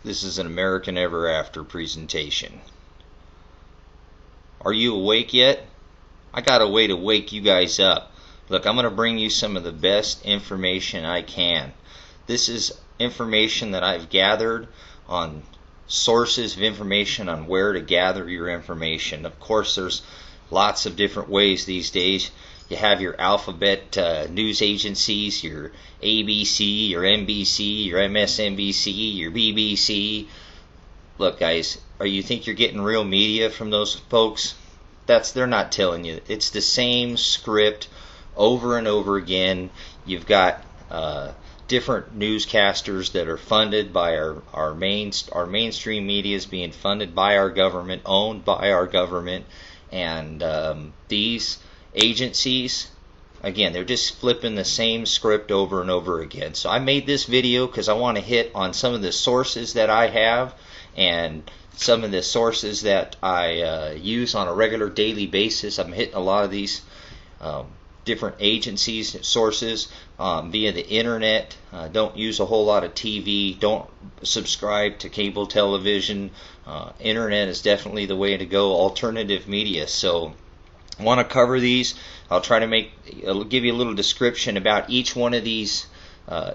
This is an American Ever After presentation. Are you awake yet? I got a way to wake you guys up. Look, I'm going to bring you some of the best information I can. This is information that I've gathered on sources of information on where to gather your information. Of course, there's lots of different ways these days. You have your alphabet news agencies, your ABC, your NBC, your MSNBC, your BBC. Look, guys, you think you're getting real media from those folks? They're not telling you. It's the same script over and over again. You've got different newscasters that are funded by our mainstream media is being funded by our government, owned by our government, and these agencies, again, they're just flipping the same script over and over again. So I made this video because I want to hit on some of the sources that I have and some of the sources that I use on a regular daily basis. I'm hitting a lot of these different agencies, sources via the internet. Don't use a whole lot of TV. Don't subscribe to cable television. Internet is definitely the way to go. Alternative media. So I want to cover these. I'll try to give you a little description about each one of these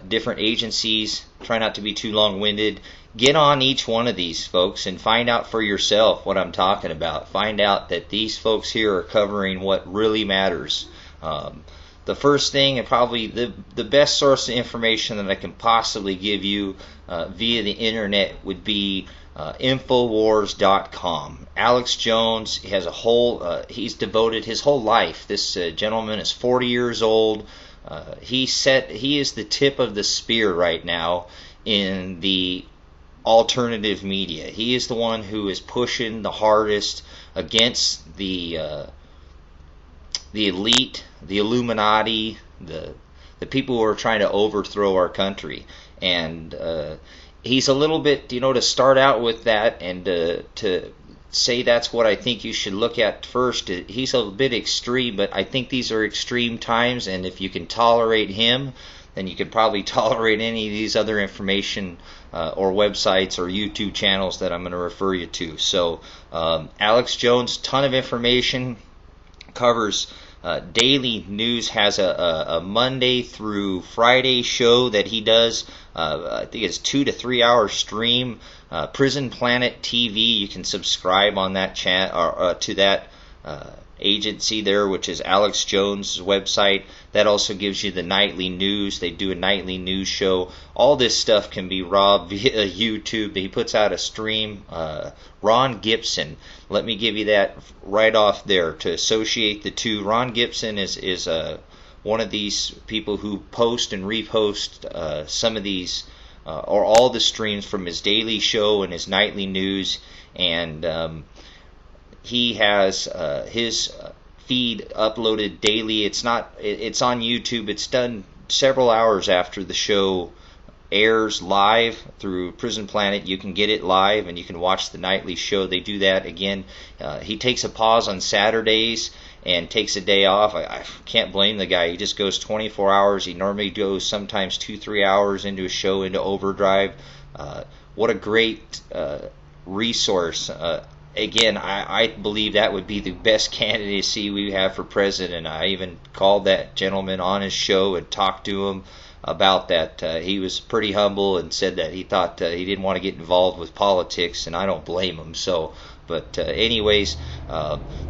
different agencies. Try not to be too long-winded. Get on each one of these, folks, and find out for yourself what I'm talking about. Find out that these folks here are covering what really matters. The first thing, and probably the best source of information that I can possibly give you via the internet, would be Infowars.com. Alex Jones has a whole, he's devoted his whole life. This gentleman is 40 years old. He is the tip of the spear right now in the alternative media. He is the one who is pushing the hardest against the elite, the Illuminati, the people who are trying to overthrow our country. And he's a little bit, to start out with that and to say that's what I think you should look at first. He's a bit extreme, but I think these are extreme times, and if you can tolerate him, then you can probably tolerate any of these other information or websites or YouTube channels that I'm going to refer you to. So Alex Jones, ton of information, covers daily news, has a Monday through Friday show that he does. I think it's 2 to 3 hour stream. Prison Planet TV, you can subscribe on that to that agency there, which is Alex Jones' website. That also gives you the nightly news. They do a nightly news show. All this stuff can be robbed via YouTube. He puts out a stream. Ron Gibson, let me give you that right off there to associate the two. Ron Gibson is one of these people who post and repost some of these or all the streams from his daily show and his nightly news, and he has his feed uploaded daily. It's on YouTube. It's done several hours after the show airs live through Prison Planet. You can get it live and you can watch the nightly show. They do that again. He takes a pause on Saturdays and takes a day off. I can't blame the guy. He just goes 24 hours. He normally goes sometimes 2-3 hours into a show, into overdrive. What a great resource. Again, I believe that would be the best candidacy we have for president. I even called that gentleman on his show and talked to him about that. He was pretty humble and said that he thought he didn't want to get involved with politics, and I don't blame him. But anyways,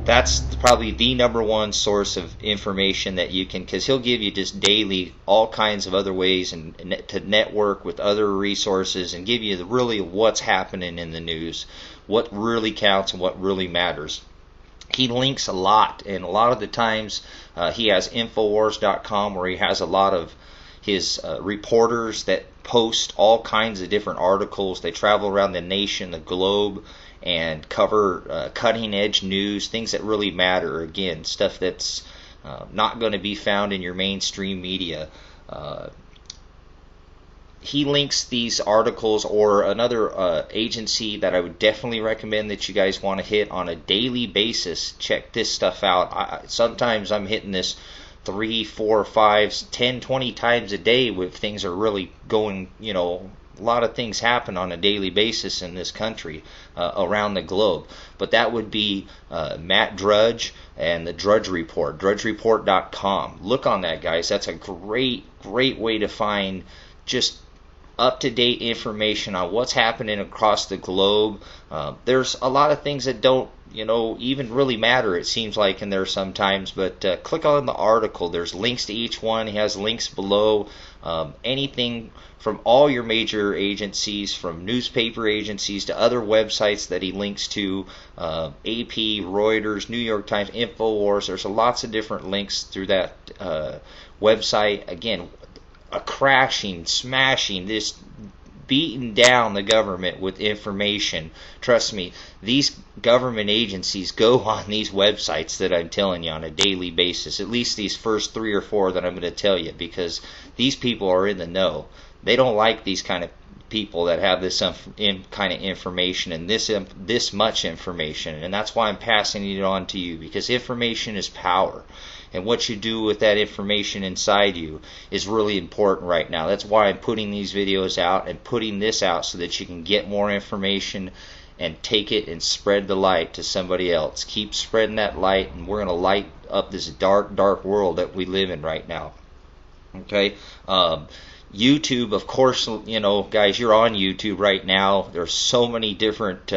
that's probably the number one source of information that you can, because he'll give you just daily all kinds of other ways and to network with other resources and give you really what's happening in the news, what really counts and what really matters. He links a lot, and a lot of the times he has Infowars.com, where he has a lot of his reporters that post all kinds of different articles. They travel around the nation, the globe, and cover cutting edge news, things that really matter. Again, stuff that's not going to be found in your mainstream media. He links these articles, or another agency that I would definitely recommend that you guys want to hit on a daily basis. Check this stuff out. Sometimes I'm hitting this 3, 4, 5, 10, 20 times a day if things are really going, lot of things happen on a daily basis in this country, around the globe. But that would be Matt Drudge and the Drudge Report, drudgereport.com. Look on that, guys. That's a great way to find just up-to-date information on what's happening across the globe. There's a lot of things that don't even really matter, it seems like, in there sometimes, but click on the article. There's links to each one. He has links below. Anything from all your major agencies, from newspaper agencies to other websites that he links to, AP, Reuters, New York Times, InfoWars. There's lots of different links through that website. Again, a crashing, smashing, this beating down the government with information. Trust me, these government agencies go on these websites that I'm telling you on a daily basis, at least these first 3 or 4 that I'm going to tell you, because these people are in the know. They don't like these kind of people that have this kind of information and this much information, and that's why I'm passing it on to you, because information is power. And what you do with that information inside you is really important right now. That's why I'm putting these videos out and putting this out, so that you can get more information and take it and spread the light to somebody else. Keep spreading that light, and we're going to light up this dark, dark world that we live in right now. Okay? YouTube, of course, guys, you're on YouTube right now. There's so many different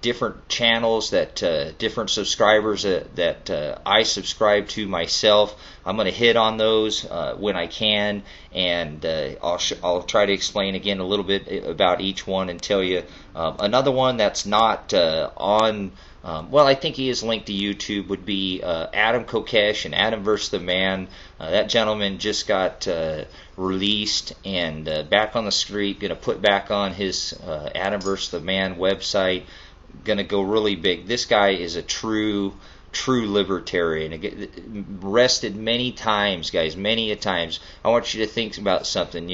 different channels that different subscribers that I subscribe to myself. I'm going to hit on those when I can, and I'll try to explain again a little bit about each one and tell you. Another one that's not on, I think he is linked to YouTube, would be Adam Kokesh and Adam vs. the Man. That gentleman just got released and back on the street, going to put back on his Adam vs. the Man website, going to go really big. This guy is a true libertarian, arrested many times, guys, many a times. I want you to think about something.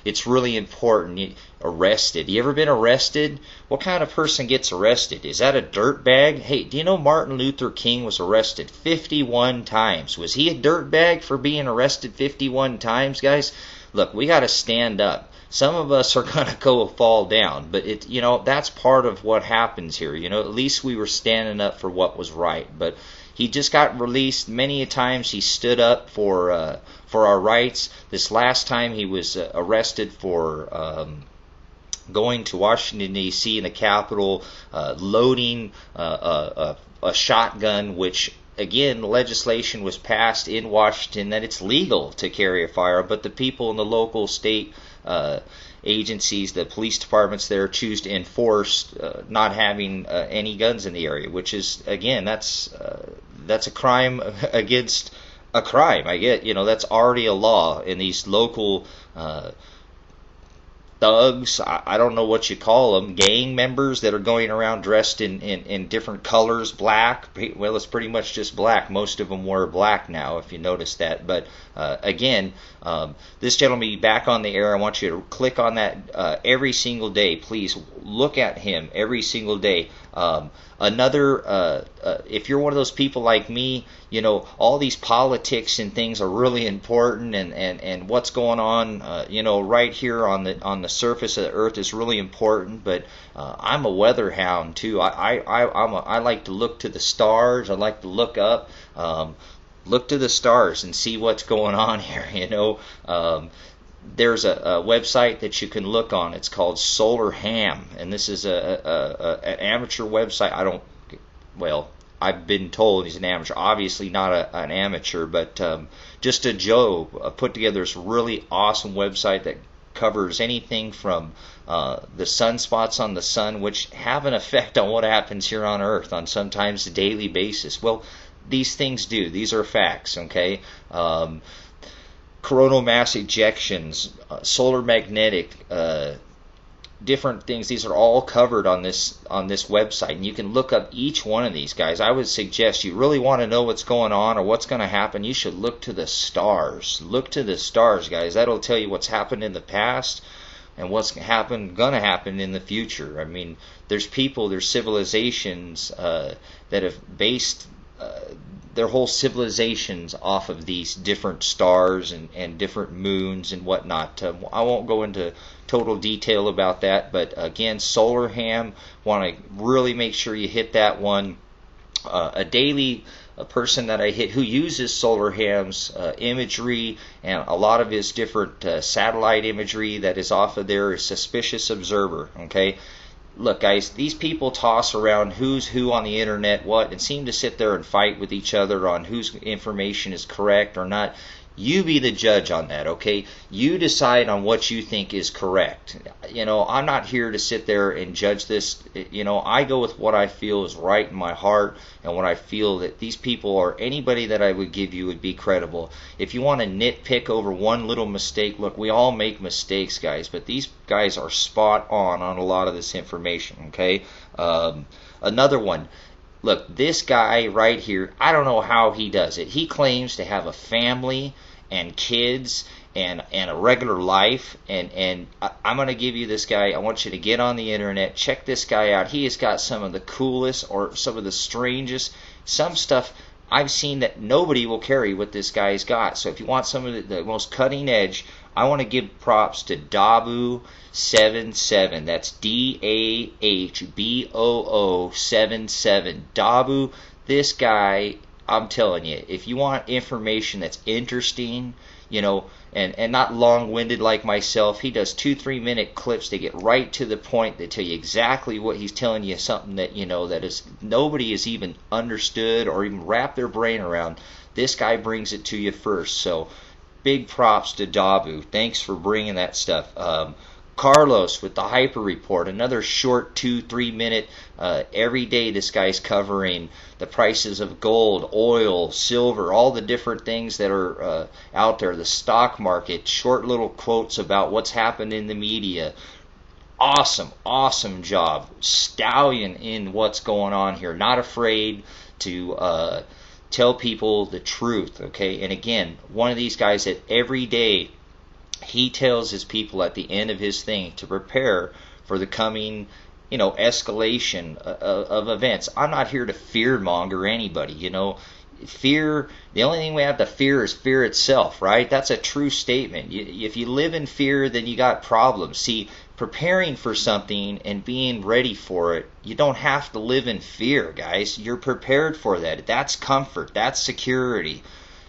It's really important. Arrested. You ever been arrested? What kind of person gets arrested? Is that a dirtbag? Hey, do you know Martin Luther King was arrested 51 times? Was he a dirtbag for being arrested 51 times, guys? Look, we got to stand up. Some of us are going to fall down, but that's part of what happens here. At least we were standing up for what was right. But he just got released many times. He stood up for our rights. This last time he was arrested for going to Washington, D.C. in the Capitol, loading a shotgun, which, again, legislation was passed in Washington that it's legal to carry a firearm, but the people in the local state agencies, the police departments there, choose to enforce not having any guns in the area, which is, again, that's a crime against a crime. I get, that's already a law in these local thugs, I don't know what you call them, gang members that are going around dressed in different colors, black. Well, it's pretty much just black. Most of them wear black now, if you notice that. But again, this gentleman will be back on the air. I want you to click on that every single day. Please look at him every single day. If you're one of those people like me, all these politics and things are really important, and what's going on, right here on the surface of the earth is really important. But I'm a weather hound too. I like to look to the stars. I like to look up, look to the stars and see what's going on here. There's a website that you can look on. It's called SolarHam, and this is an amateur website. I've been told he's an amateur. Obviously not an amateur, but just a Joe put together this really awesome website that covers anything from the sunspots on the sun, which have an effect on what happens here on Earth on sometimes a daily basis. Well, these things do. These are facts, okay? Coronal mass ejections, solar magnetic, different things. These are all covered on this website, and you can look up each one of these, guys. I would suggest, you really want to know what's going on or what's going to happen, you should look to the stars. Look to the stars, guys. That'll tell you what's happened in the past and what's going to happen in the future. I mean, there's civilizations that have based their whole civilizations off of these different stars and different moons and whatnot. I won't go into total detail about that, but again, SolarHam, want to really make sure you hit that one. A person that I hit who uses SolarHam's imagery and a lot of his different satellite imagery that is off of there is SuspicousObserver. Okay, look guys, these people toss around who's who on the internet what and seem to sit there and fight with each other on whose information is correct or not. You be the judge on that, okay? You decide on what you think is correct. I'm not here to sit there and judge this. I go with what I feel is right in my heart and what I feel that these people or anybody that I would give you would be credible. If you want to nitpick over one little mistake, look, we all make mistakes, guys, but these guys are spot on a lot of this information, okay? Another one. Look, this guy right here, I don't know how he does it. He claims to have a family and kids and a regular life, and I'm going to give you this guy. I want you to get on the internet, check this guy out. He has got some of the coolest or some of the strangest, some stuff I've seen that nobody will carry what this guy's got. So if you want some of the most cutting edge, I want to give props to Dabu77. That's DAHBOO77. Dabu, this guy, I'm telling you, if you want information that's interesting, and not long-winded like myself, he does 2-3 minute clips. They get right to the point. They tell you exactly what he's telling you, something that that is nobody has even understood or even wrapped their brain around. This guy brings it to you first. So big props to Dabu. Thanks for bringing that stuff. Carlos with the HyperReport, another short 2-3 minute. Every day this guy's covering the prices of gold, oil, silver, all the different things that are out there, the stock market, short little quotes about what's happened in the media. Awesome job. Stallion in what's going on here. Not afraid to tell people the truth, okay? And again, one of these guys that every day he tells his people at the end of his thing to prepare for the coming, escalation of events. I'm not here to fear-monger anybody, Fear, the only thing we have to fear is fear itself, right? That's a true statement. If you live in fear, then you got problems. See, preparing for something and being ready for it, you don't have to live in fear, guys. You're prepared for that. That's comfort. That's security.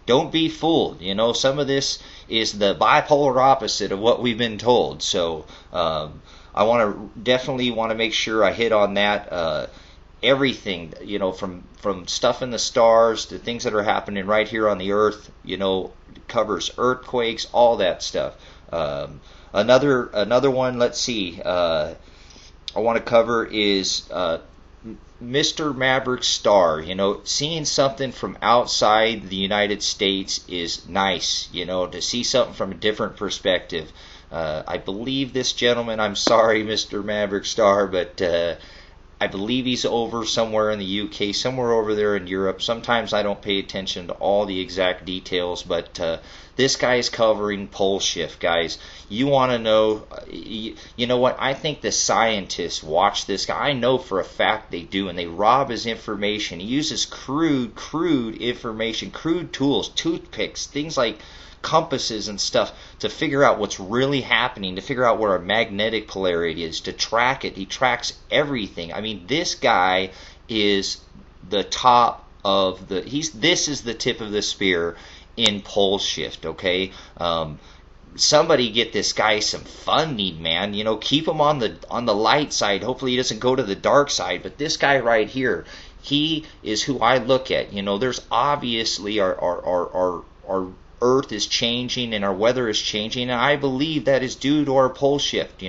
Don't be fooled. Some of this is the bipolar opposite of what we've been told. So I definitely want to make sure I hit on that. Everything, from stuff in the stars to things that are happening right here on the earth, covers earthquakes, all that stuff. Another one, let's see, I want to cover is MrMaverickStar. Seeing something from outside the United States is nice, to see something from a different perspective. I believe this gentleman, I'm sorry, MrMaverickStar, but I believe he's over somewhere in the UK, somewhere over there in Europe. Sometimes I don't pay attention to all the exact details, but this guy is covering PoleShift, guys. You want to know, you know what? I think the scientists watch this guy. I know for a fact they do, and they rob his information. He uses crude information, crude tools, toothpicks, things like compasses and stuff to figure out what's really happening, to figure out where a magnetic polarity is, to track it. He tracks everything. I mean, this guy is the top of the, this is the tip of the spear in PoleShift, okay? Somebody get this guy some funding, man. Keep him on the light side. Hopefully he doesn't go to the dark side. But this guy right here, he is who I look at. There's obviously our Earth is changing and our weather is changing, and I believe that is due to our PoleShift.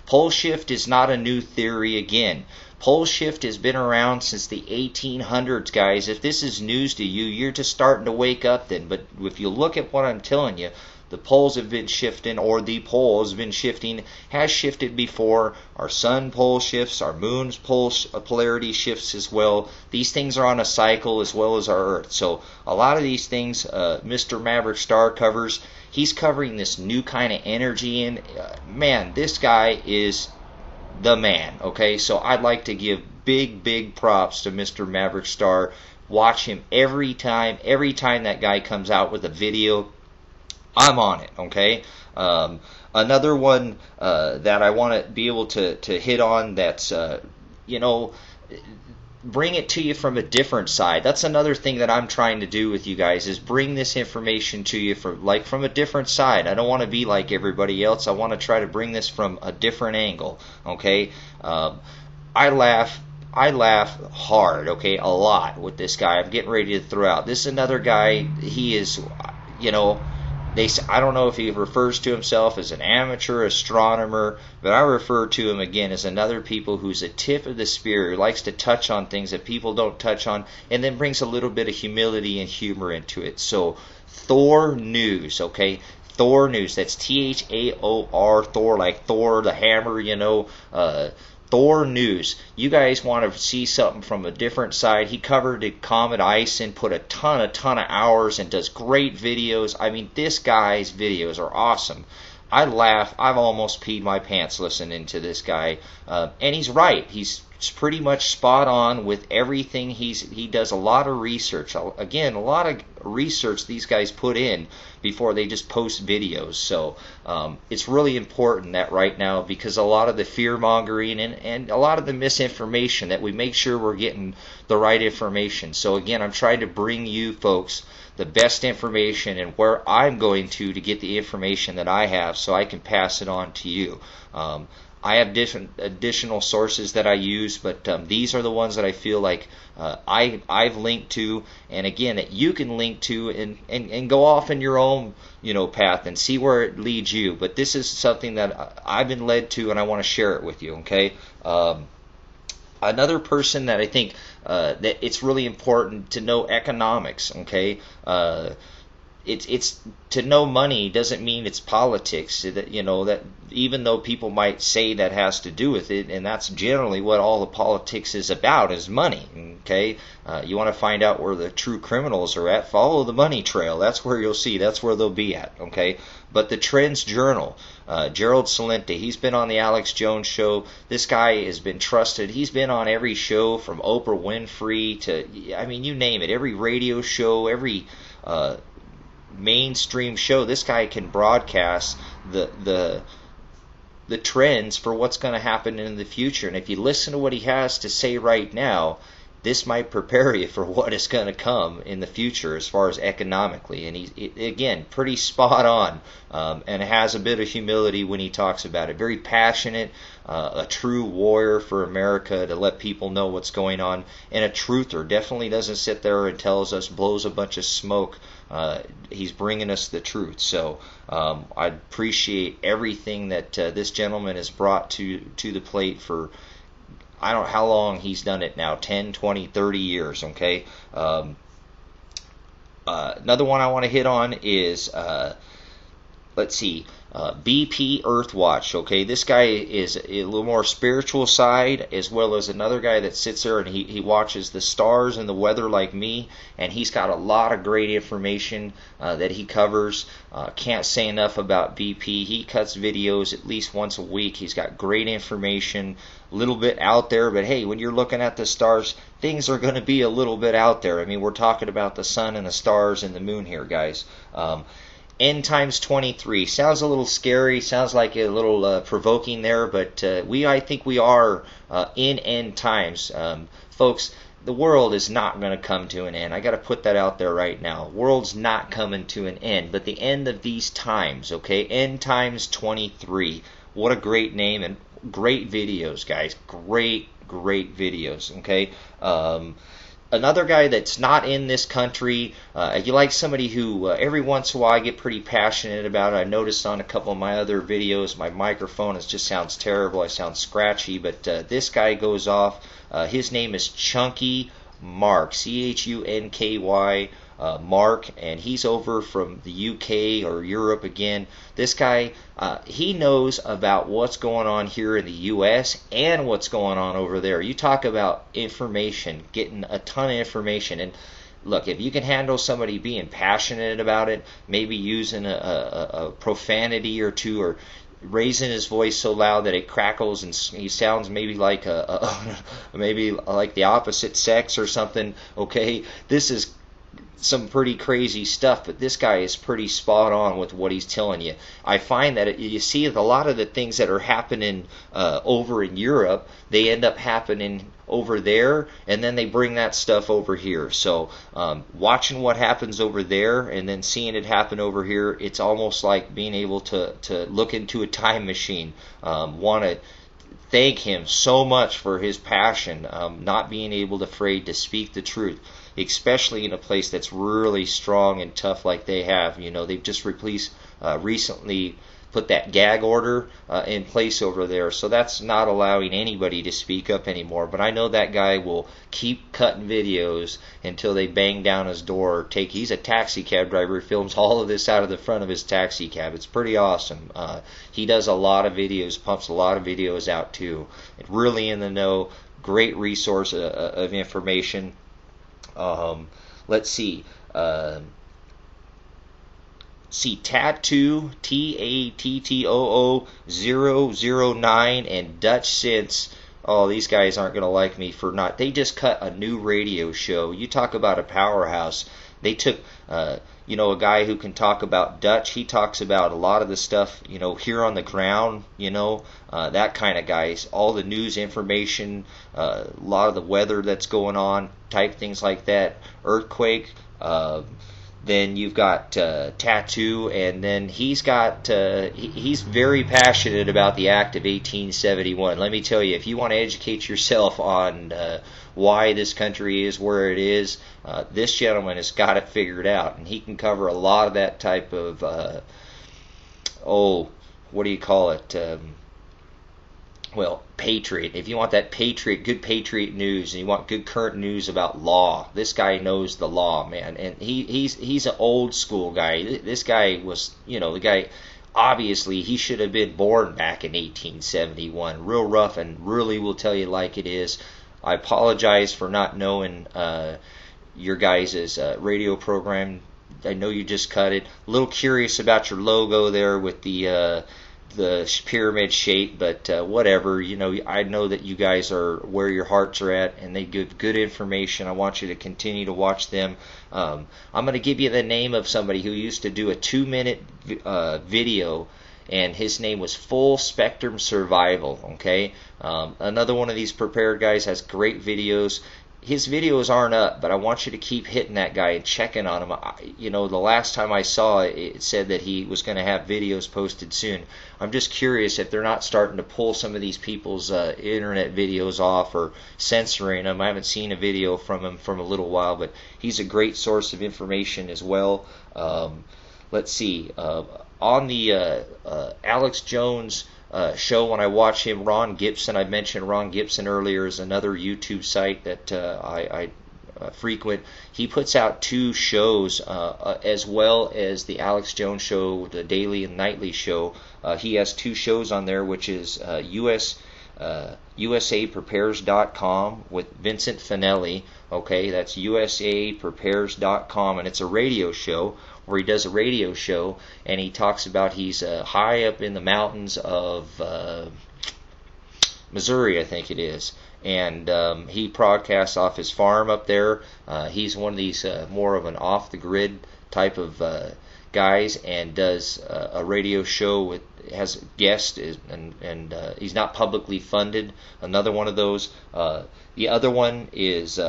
PoleShift is not a new theory again. PoleShift has been around since the 1800s, guys. If this is news to you, you're just starting to wake up then. But if you look at what I'm telling you, the poles have been shifting, or the pole has been shifting, has shifted before. Our sun pole shifts, our moon's polarity shifts as well. These things are on a cycle as well as our Earth. So a lot of these things MrMaverickStar covers. He's covering this new kind of energy, and man, this guy is the man, okay? So I'd like to give big props to MrMaverickStar. watch him every time. Every time that guy comes out with a video, I'm on it, okay? Another one that I want to be able to hit on that's, you know, bring it to you from a different side. That's another thing that I'm trying to do with you guys, is bring this information to you from a different side. I don't want to be like everybody else. I want to try to bring this from a different angle, okay? I laugh hard, okay, a lot with this guy. I'm getting ready to throw out. This is another guy. He is, you know, I don't know if he refers to himself as an amateur astronomer, but I refer to him again as another people who's a tip of the spear, who likes to touch on things that people don't touch on, and then brings a little bit of humility and humor into it. So THORNEWS, okay? THORNEWS, that's THAOR, Thor, like Thor the hammer, you know, THORNEWS. You guys want to see something from a different side. He covered the Comet Ice and put a ton of hours and does great videos. I mean, this guy's videos are awesome. I laugh. I've almost peed my pants listening to this guy. And he's right. He's pretty much spot on with everything. He does a lot of research. Again, a lot of research these guys put in before they just post videos. So it's really important that right now, because a lot of the fear mongering and a lot of the misinformation, that we make sure we're getting the right information. So again, I'm trying to bring you folks the best information and where I'm going to get the information that I have, so I can pass it on to you. I have different additional sources that I use, but these are the ones that I feel like I've linked to, and again, that you can link to and go off in your own, you know, path and see where it leads you. But this is something that I've been led to, and I want to share it with you. Okay. Another person that I think that it's really important to know economics. Okay. It's to know money doesn't mean it's politics. That, you know, that even though people might say that has to do with it, and that's generally what all the politics is about, is money. Okay, you want to find out where the true criminals are at, follow the money trail. That's where you'll see. That's where they'll be at. Okay, but the TrendsJournal, Gerald Celente, he's been on the Alex Jones show. This guy has been trusted. He's been on every show from Oprah Winfrey to, I mean, you name it, every radio show, every mainstream show. This guy can broadcast the trends for what's going to happen in the future. And if you listen to what he has to say right now, this might prepare you for what is going to come in the future as far as economically. And he's, again, pretty spot on, and has a bit of humility when he talks about it. Very passionate, a true warrior for America, to let people know what's going on, and a truther. Definitely doesn't sit there and tells us, blows a bunch of smoke. He's bringing us the truth. So I appreciate everything that this gentleman has brought to the plate for, I don't know how long he's done it now, 10, 20, 30 years, okay? Another one I want to hit on is, let's see, BP Earthwatch, okay? This guy is a little more spiritual side, as well as another guy that sits there and he watches the stars and the weather like me, and he's got a lot of great information that he covers. Can't say enough about BP. He cuts videos at least once a week. He's got great information, a little bit out there, but hey, when you're looking at the stars, things are going to be a little bit out there. I mean, we're talking about the sun and the stars and the moon here, guys. End times 23 sounds a little scary, sounds like a little provoking there, but I think we are in end times, folks. The world is not going to come to an end. I got to put that out there right now. World's not coming to an end, but the end of these times, okay? End times 23. What a great name, and great videos, guys. Great videos, okay? Another guy that's not in this country, you like somebody who every once in a while I get pretty passionate about. I noticed on a couple of my other videos, my microphone just sounds terrible. I sound scratchy, but this guy goes off. His name is ChunkyMark, CHUNKY. Mark, and he's over from the UK or Europe again. This guy, he knows about what's going on here in the US and what's going on over there. You talk about information, getting a ton of information. And look, if you can handle somebody being passionate about it, maybe using a profanity or two, or raising his voice so loud that it crackles, and he sounds maybe like maybe like the opposite sex or something. Okay, this is some pretty crazy stuff, but this guy is pretty spot on with what he's telling you. I find that you see a lot of the things that are happening over in Europe, they end up happening over there, and then they bring that stuff over here. So watching what happens over there and then seeing it happen over here, it's almost like being able to look into a time machine. Want to thank him so much for his passion, not being able to afraid to speak the truth, especially in a place that's really strong and tough like they have. You know, they've just recently put that gag order in place over there, so that's not allowing anybody to speak up anymore. But I know that guy will keep cutting videos until they bang down his door. He's a taxi cab driver. He films all of this out of the front of his taxi cab. It's pretty awesome. He does a lot of videos, pumps a lot of videos out too. Really in the know. Great resource of information. Let's see. Tattoo TATTOO009 and DutchSinse. Oh, these guys aren't going to like me for not. They just cut a new radio show. You talk about a powerhouse. They took, a guy who can talk about Dutch. He talks about a lot of the stuff, here on the ground, that kind of guys. All the news information, a lot of the weather that's going on, type things like that. Earthquake. Then you've got Tattoo, and then he's very passionate about the Act of 1871. Let me tell you, if you want to educate yourself on why this country is where it is, this gentleman has got it figured out, and he can cover a lot of that type of, what do you call it? Patriot. If you want that good patriot news, and you want good current news about law, this guy knows the law, man. And he's an old school guy. This guy was, the guy, obviously he should have been born back in 1871. Real rough, and really will tell you like it is. I apologize for not knowing your guys' radio program. I know you just cut it. A little curious about your logo there with the pyramid shape, but whatever. I know that you guys are where your hearts are at, and they give good information. I want you to continue to watch them. I'm going to give you the name of somebody who used to do a 2-minute video, and his name was Full Spectrum Survival. Okay, another one of these prepared guys has great videos. His videos aren't up, but I want you to keep hitting that guy and checking on him. The last time I saw it, it said that he was going to have videos posted soon. I'm just curious if they're not starting to pull some of these people's internet videos off or censoring them. I haven't seen a video from him from a little while, but he's a great source of information as well. Let's see. On the Alex Jones show, when I watch him, Ron Gibson, I mentioned Ron Gibson earlier, is another YouTube site that I frequent. He puts out 2 shows as well as the Alex Jones show, the daily and nightly show. He has 2 shows on there, which is USAPrepares.com with Vincent Finelli. Okay, that's USAPrepares.com, and it's a radio show where he does a radio show, and he talks about he's high up in the mountains of Missouri, I think it is, and he broadcasts off his farm up there. He's one of these more of an off-the-grid type of guys, and does a radio show has guests, and he's not publicly funded. Another one of those. The other one is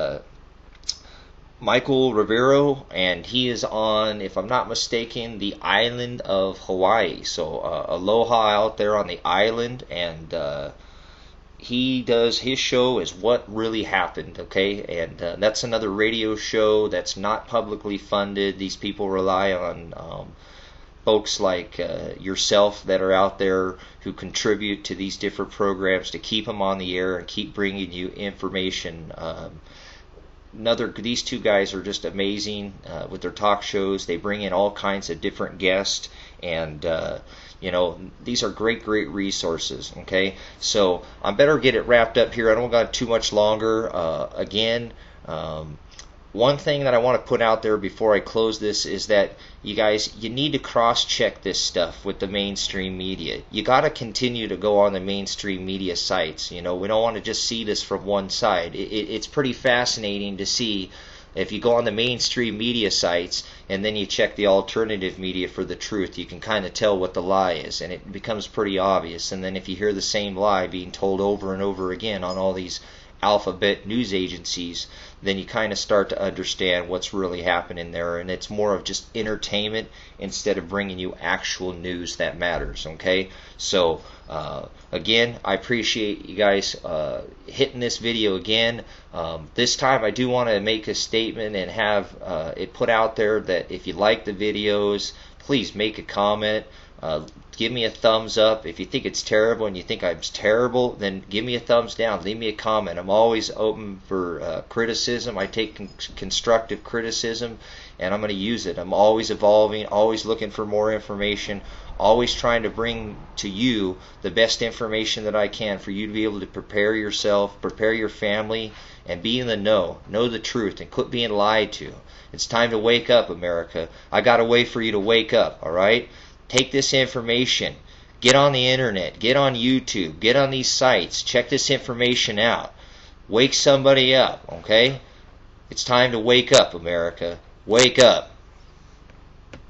Michael Rivero, and he is on, if I'm not mistaken, the island of Hawaii. So aloha out there on the island, and he does, his show is What Really Happened. Okay, and that's another radio show that's not publicly funded. These people rely on folks like yourself that are out there who contribute to these different programs to keep them on the air and keep bringing you information. These 2 guys are just amazing with their talk shows. They bring in all kinds of different guests, and these are great resources. Okay, so I better get it wrapped up here. I don't got too much longer. Again, one thing that I want to put out there before I close this is that you guys, you need to cross-check this stuff with the mainstream media. You got to continue to go on the mainstream media sites. You know, we don't want to just see this from one side. It's pretty fascinating to see if you go on the mainstream media sites and then you check the alternative media for the truth. You can kind of tell what the lie is, and it becomes pretty obvious. And then if you hear the same lie being told over and over again on all these alphabet news agencies, then you kind of start to understand what's really happening there, and it's more of just entertainment instead of bringing you actual news that matters. Okay, so again, I appreciate you guys hitting this video again. This time I do want to make a statement and have it put out there that if you like the videos, please make a comment. Give me a thumbs up. If you think it's terrible and you think I'm terrible, then give me a thumbs down. Leave me a comment. I'm always open for criticism. I take constructive criticism, and I'm going to use it. I'm always evolving, always looking for more information, always trying to bring to you the best information that I can for you to be able to prepare yourself, prepare your family, and be in the know the truth, and quit being lied to. It's time to wake up, America. I got a way for you to wake up, all right? Take this information, get on the internet, get on YouTube, get on these sites, check this information out. Wake somebody up, okay? It's time to wake up, America. Wake up.